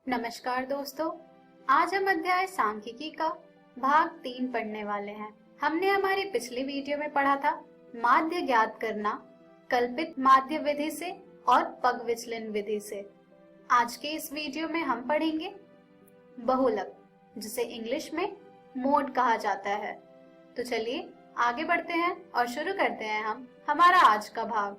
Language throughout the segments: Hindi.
नमस्कार दोस्तों, आज हम अध्याय सांख्यिकी का भाग 3 पढ़ने वाले हैं। हमने हमारी पिछली वीडियो में पढ़ा था माध्य ज्ञात करना कल्पित माध्य विधि से और पग विचलन विधि से। आज के इस वीडियो में हम पढ़ेंगे बहुलक, जिसे इंग्लिश में मोड कहा जाता है। तो चलिए आगे बढ़ते हैं और शुरू करते हैं हम हमारा आज का भाग।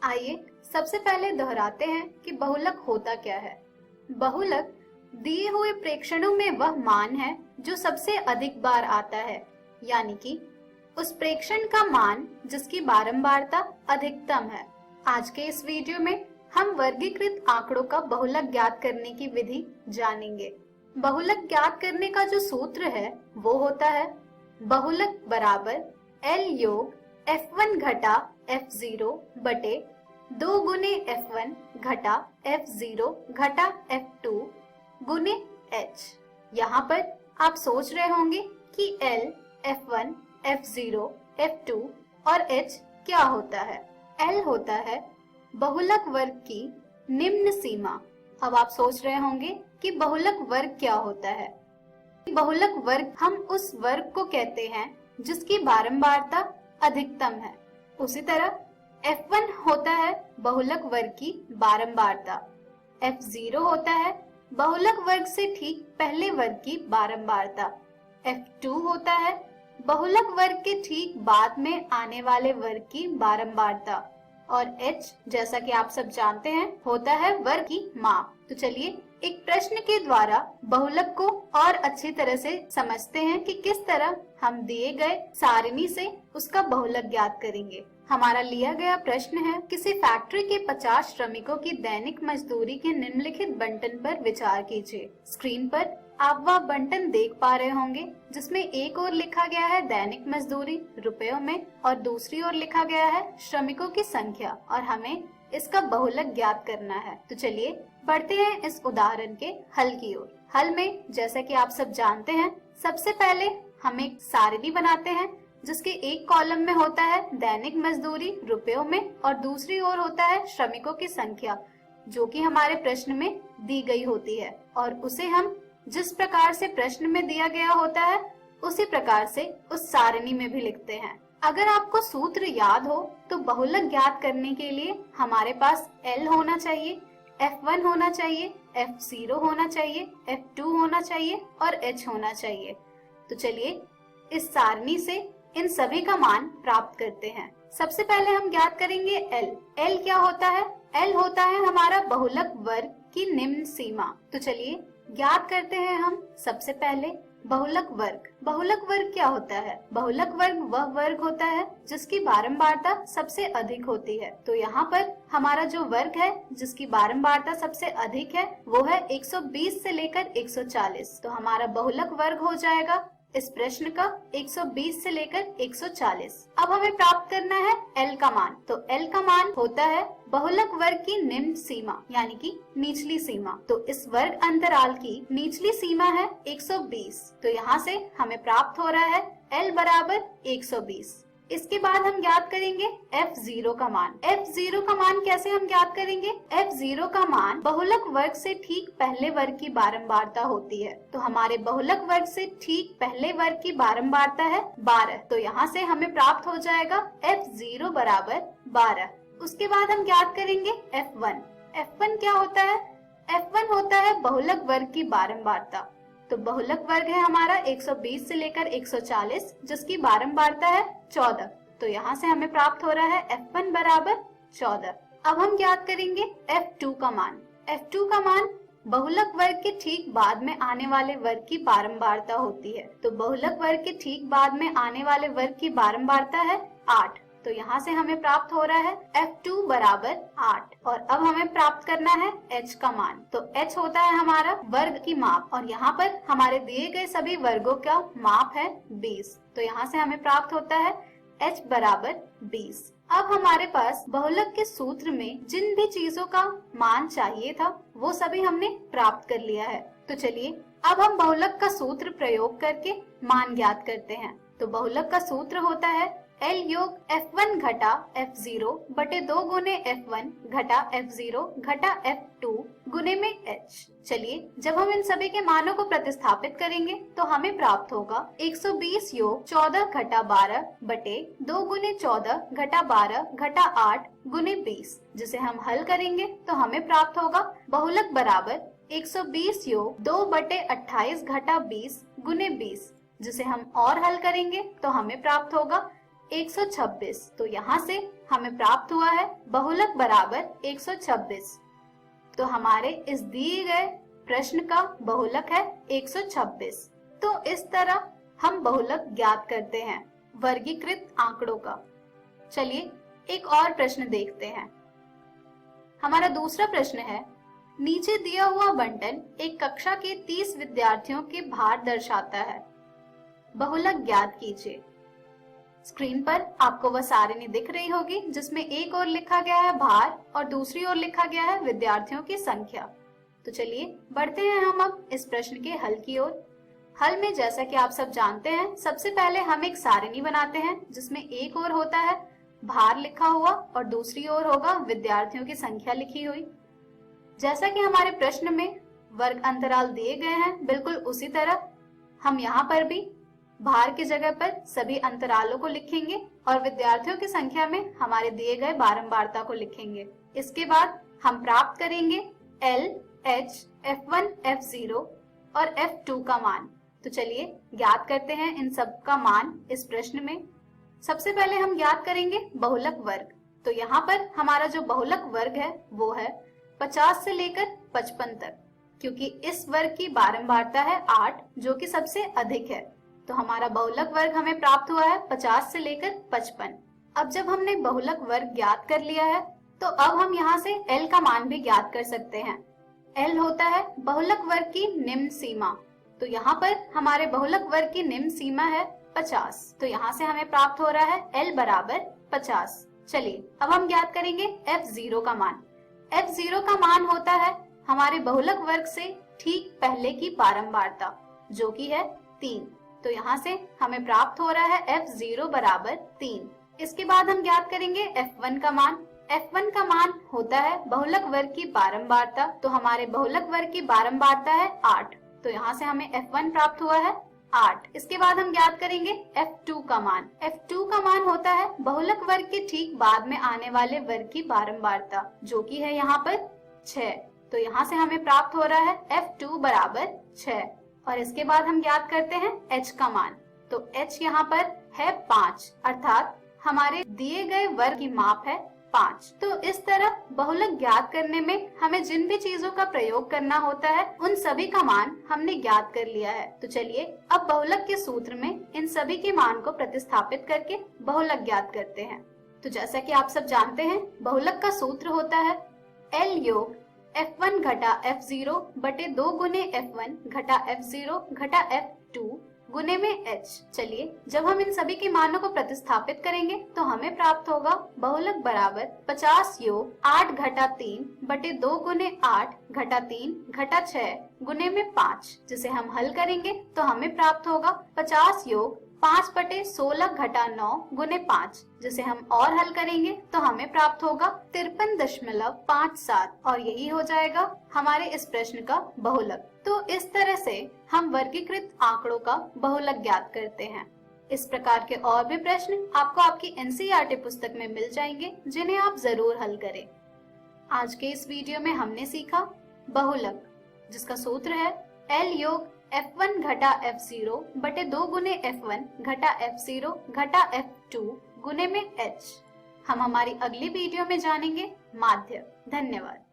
आइए सबसे पहले दोहराते हैं कि बहुलक होता क्या है। बहुलक दिए हुए प्रेक्षणों में वह मान है जो सबसे अधिक बार आता है, यानी कि उस प्रेक्षण का मान जिसकी बारंबारता अधिकतम है। आज के इस वीडियो में हम वर्गीकृत आंकड़ों का बहुलक ज्ञात करने की विधि जानेंगे। बहुलक ज्ञात करने का जो सूत्र है वो होता है बहुलक बराबर L योग F1 घटा F0 बटे 2 गुने F1 घटा F0 घटा F2 गुने H। यहाँ पर आप सोच रहे होंगे कि L, F1, F0, F2 और H क्या होता है। L होता है बहुलक वर्ग की निम्न सीमा। अब आप सोच रहे होंगे कि बहुलक वर्ग क्या होता है। बहुलक वर्ग हम उस वर्ग को कहते हैं जिसकी बारंबारता अधिकतम है। उसी तरह F1 होता है बहुलक वर्ग की बारंबारता, F0 होता है बहुलक वर्ग से ठीक पहले वर्ग की बारंबारता, F2 होता है बहुलक वर्ग के ठीक बाद में आने वाले वर्ग की बारंबारता और H, जैसा कि आप सब जानते हैं, होता है वर्ग की माप। तो चलिए एक प्रश्न के द्वारा बहुलक को और अच्छी तरह से समझते हैं कि किस तरह हम दिए गए सारणी से उसका बहुलक ज्ञात करेंगे। हमारा लिया गया प्रश्न है, किसी फैक्ट्री के 50 श्रमिकों की दैनिक मजदूरी के निम्नलिखित बंटन पर विचार कीजिए। स्क्रीन पर आप वह बंटन देख पा रहे होंगे जिसमें एक ओर लिखा गया है दैनिक मजदूरी रुपयों में और दूसरी ओर लिखा गया है श्रमिकों की संख्या और हमें इसका बहुलक ज्ञात करना है। तो चलिए बढ़ते हैं इस उदाहरण के हल की ओर। हल में जैसा कि आप सब जानते हैं, सबसे पहले हम एक सारणी बनाते हैं जिसके एक कॉलम में होता है दैनिक मजदूरी रुपयों में और दूसरी ओर होता है श्रमिकों की संख्या जो कि हमारे प्रश्न में दी गई होती है और उसे हम जिस प्रकार से प्रश्न में दिया गया होता है उसी प्रकार से उस सारणी में भी लिखते हैं। अगर आपको सूत्र याद हो तो बहुलक ज्ञात करने के लिए हमारे पास L होना चाहिए, F1 होना चाहिए, F0 होना चाहिए, F2 होना चाहिए और H होना चाहिए। तो चलिए इस सारणी से इन सभी का मान प्राप्त करते हैं। सबसे पहले हम ज्ञात करेंगे L। L क्या होता है? L होता है हमारा बहुलक वर्ग की निम्न सीमा। तो चलिए ज्ञात करते हैं हम सबसे पहले बहुलक वर्ग। बहुलक वर्ग क्या होता है? बहुलक वर्ग वह वर्ग होता है जिसकी बारंबारता सबसे अधिक होती है। तो यहाँ पर हमारा जो वर्ग है जिसकी बारंबारता सबसे अधिक है वो है 120 से लेकर 140। तो हमारा बहुलक वर्ग हो जाएगा इस प्रश्न का 120 से लेकर 140। अब हमें प्राप्त करना है L का मान। तो L का मान होता है बहुलक वर्ग की निम्न सीमा यानी कि निचली सीमा। तो इस वर्ग अंतराल की निचली सीमा है 120। तो यहाँ से हमें प्राप्त हो रहा है L बराबर 120। इसके बाद हम ज्ञात करेंगे F0 का मान। F0 का मान कैसे हम ज्ञात करेंगे? F0 का मान बहुलक वर्ग से ठीक पहले वर्ग की बारंबारता होती है। तो हमारे बहुलक वर्ग से ठीक पहले वर्ग की बारंबारता है 12। तो यहाँ से हमें प्राप्त हो जाएगा F0 बराबर 12। उसके बाद हम ज्ञात करेंगे F1। F1 क्या होता है? F1 होता है बहुलक वर्ग की बारंबारता। तो बहुलक वर्ग है हमारा 120 से लेकर 140 जिसकी बारंबारता है 14। तो यहाँ से हमें प्राप्त हो रहा है F1 बराबर 14। अब हम ज्ञात करेंगे F2 का मान। F2 का मान बहुलक वर्ग के ठीक बाद में आने वाले वर्ग की बारंबारता होती है। तो बहुलक वर्ग के ठीक बाद में आने वाले वर्ग की बारंबारता है 8। तो यहाँ से हमें प्राप्त हो रहा है F2 बराबर 8। और अब हमें प्राप्त करना है H का मान। तो H होता है हमारा वर्ग की माप और यहाँ पर हमारे दिए गए सभी वर्गों का माप है 20। तो यहाँ से हमें प्राप्त होता है H बराबर 20। अब हमारे पास बहुलक के सूत्र में जिन भी चीजों का मान चाहिए था वो सभी हमने प्राप्त कर लिया है। तो चलिए अब हम बहुलक का सूत्र प्रयोग करके मान ज्ञात करते हैं। तो बहुलक का सूत्र होता है L योग F1 घटा F0 बटे 2 गुने F1 घटा F0 घटा F2 गुने में h। चलिए जब हम इन सभी के मानों को प्रतिस्थापित करेंगे तो हमें प्राप्त होगा 120 योग 14 घटा 12 बटे 2 गुने 14 घटा 12 घटा 8 गुने 20, जिसे हम हल करेंगे तो हमें प्राप्त होगा बहुलक बराबर 120 योग 2 बटे 28 घटा 20 गुने 20, जिसे हम और हल करेंगे तो हमें प्राप्त होगा 126। तो यहाँ से हमें प्राप्त हुआ है बहुलक बराबर 126। तो हमारे इस दिए गए प्रश्न का बहुलक है 126। तो इस तरह हम बहुलक ज्ञात करते हैं वर्गीकृत आंकड़ों का। चलिए एक और प्रश्न देखते हैं। हमारा दूसरा प्रश्न है, नीचे दिया हुआ बंटन एक कक्षा के 30 विद्यार्थियों के भार दर्शाता है, बहुलक ज्ञात कीजिए। स्क्रीन पर आपको वह सारणी दिख रही होगी जिसमें एक ओर लिखा गया है भार और दूसरी ओर लिखा गया है विद्यार्थियों की संख्या। तो चलिए बढ़ते हैं हम अब इस प्रश्न के हल की ओर। हल में जैसा कि आप सब जानते हैं, सबसे पहले हम एक सारणी बनाते हैं जिसमें एक ओर होता है भार लिखा हुआ और दूसरी ओर होगा विद्यार्थियों की संख्या लिखी हुई। जैसा कि हमारे प्रश्न में वर्ग अंतराल दिए गए हैं, बिल्कुल उसी तरह हम यहाँ पर भी भार की जगह पर सभी अंतरालों को लिखेंगे और विद्यार्थियों की संख्या में हमारे दिए गए बारंबारता को लिखेंगे। इसके बाद हम प्राप्त करेंगे L, H, F1, F0 और F2 का मान। तो चलिए ज्ञात करते हैं इन सब का मान इस प्रश्न में। सबसे पहले हम ज्ञात करेंगे बहुलक वर्ग। तो यहाँ पर हमारा जो बहुलक वर्ग है वो है 50 से लेकर 55 तक, क्योंकि इस वर्ग की बारंबारता है 8 जो कि सबसे अधिक है। तो हमारा बहुलक वर्ग हमें प्राप्त हुआ है 50 से लेकर 55। अब जब हमने बहुलक वर्ग ज्ञात कर लिया है तो अब हम यहाँ से L का मान भी ज्ञात कर सकते हैं। L होता है बहुलक वर्ग की निम्न सीमा। तो यहाँ पर हमारे बहुलक वर्ग की निम्न सीमा है 50। तो यहाँ से हमें प्राप्त हो रहा है L बराबर 50। चलिए अब हम ज्ञात करेंगे F0 का मान। F0 का मान होता है हमारे बहुलक वर्ग से ठीक पहले की बारंबारता जो कि है 3। तो यहाँ से हमें प्राप्त हो रहा है F0 बराबर 3। इसके बाद हम ज्ञात करेंगे F1 का मान। F1 का मान होता है बहुलक वर्ग की बारंबारता। तो हमारे बहुलक वर्ग की बारंबारता है 8। तो यहाँ से हमें F1 प्राप्त हुआ है 8। इसके बाद हम ज्ञात करेंगे F2 का मान। F2 का मान होता है बहुलक वर्ग के ठीक बाद में आने वाले वर्ग की बारंबारता जो कि है यहाँ पर 6। तो यहाँ से हमें प्राप्त हो रहा है F2 बराबर 6। और इसके बाद हम ज्ञात करते हैं H का मान। तो H यहाँ पर है 5, अर्थात हमारे दिए गए वर्ग की माप है 5। तो इस तरह बहुलक ज्ञात करने में हमें जिन भी चीजों का प्रयोग करना होता है उन सभी का मान हमने ज्ञात कर लिया है। तो चलिए अब बहुलक के सूत्र में इन सभी के मान को प्रतिस्थापित करके बहुलक ज्ञात करते हैं। तो जैसा कि आप सब जानते हैं, बहुलक का सूत्र होता है L योग F1 घटा F0 बटे 2 गुने F1 घटा F0 घटा F2 गुने में H। चलिए जब हम इन सभी के मानों को प्रतिस्थापित करेंगे तो हमें प्राप्त होगा बहुलक बराबर 50 योग 8 घटा 3 बटे 2 गुने 8 घटा 3 घटा 6 गुने में 5, जिसे हम हल करेंगे तो हमें प्राप्त होगा 50 योग 5 बटे 16 घटा 9 गुने 5, जिसे हम और हल करेंगे तो हमें प्राप्त होगा 53.57 और यही हो जाएगा हमारे इस प्रश्न का बहुलक। तो इस तरह से हम वर्गीकृत आंकड़ों का बहुलक ज्ञात करते हैं। इस प्रकार के और भी प्रश्न आपको आपकी NCERT पुस्तक में मिल जाएंगे जिन्हें आप जरूर हल करें। आज के इस वीडियो में हमने सीखा बहुलक, जिसका सूत्र है L योग F1 घटा F0 बटे 2 गुने F1 घटा F0 घटा F2 गुने में H। हम हमारी अगली वीडियो में जानेंगे माध्य। धन्यवाद।